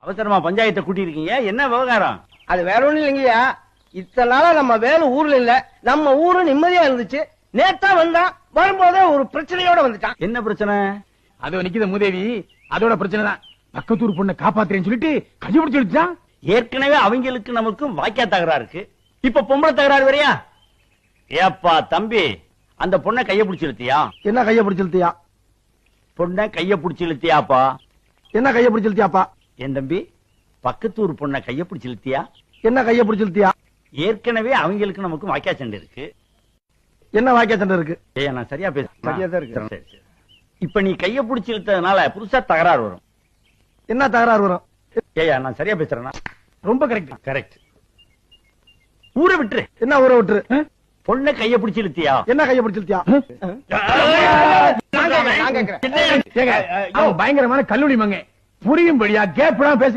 அவசரமா பஞ்சாயத்தை கூட்டி இருக்கீங்க, என்ன விவகாரம்? அது வேற ஒண்ணும் இல்லைங்கய்யா. இத்தனை நாளா நம்ம வேலை ஊர்ல இல்ல, நம்ம ஊரு நிம்மதியா இருந்துச்சு. நேத்தா வந்தான், வரும்போதே ஒரு பிரச்சனையோட வந்துட்டான். என்ன பிரச்சனை? அது நிக்குது மூதேவி, அதோட பிரச்சனை தான். பக்கத்தூர் பொண்ணை காப்பாத்துறேன்னு சொல்லிட்டு கையை பிடிச்சு வச்சுட்டான். ஏற்கனவே அவங்களுக்கு நமக்கும் வாய்க்கா தகராறு இருக்கு, இப்ப பொம்பளை தகராறு வரையா? ஏப்பா தம்பி, அந்த பொண்ணை கைய பிடிச்சு இழுத்தியா? என்ன கைய பிடிச்சு இழுத்தியா? பொண்ணை கைய பிடிச்சு இழுத்தியாப்பா? என்ன கைய பிடிச்சு இழுத்தியாப்பா? என் தம்பி, பக்கத்தூர் பொண்ணை கைய பிடிச்சு இழுத்தியா? என்ன கைய பிடிச்சு இழுத்தியா? ஏற்கனவே அவங்களுக்கு நமக்கும் வாய்க்கா சண்டை இருக்கு. என்ன வாய்க்கா சண்டை இருக்கு? ஏய், நான் சரியா பேசுறேன்? சரியா தான் இருக்கு. சரி, சரி. இப்ப நீ கைய பிடிச்சு இழுத்ததுனால புதுசா தகராறு வரும். என்ன தகராறு வரும்? ஏயா, நான் சரியா பேசுறேன்னா? ரொம்ப கரெக்ட். கரெக்ட். ஊரை விட்டுரு. என்ன ஊரை விட்டுரு? பொண்ணை கைய பிடிச்சு இழுத்தியா? என்ன கைய பிடிச்சு இழுத்தியா? பயங்கரமான கல்லூரி மங்க புரியும்படியா கேப்டா பேச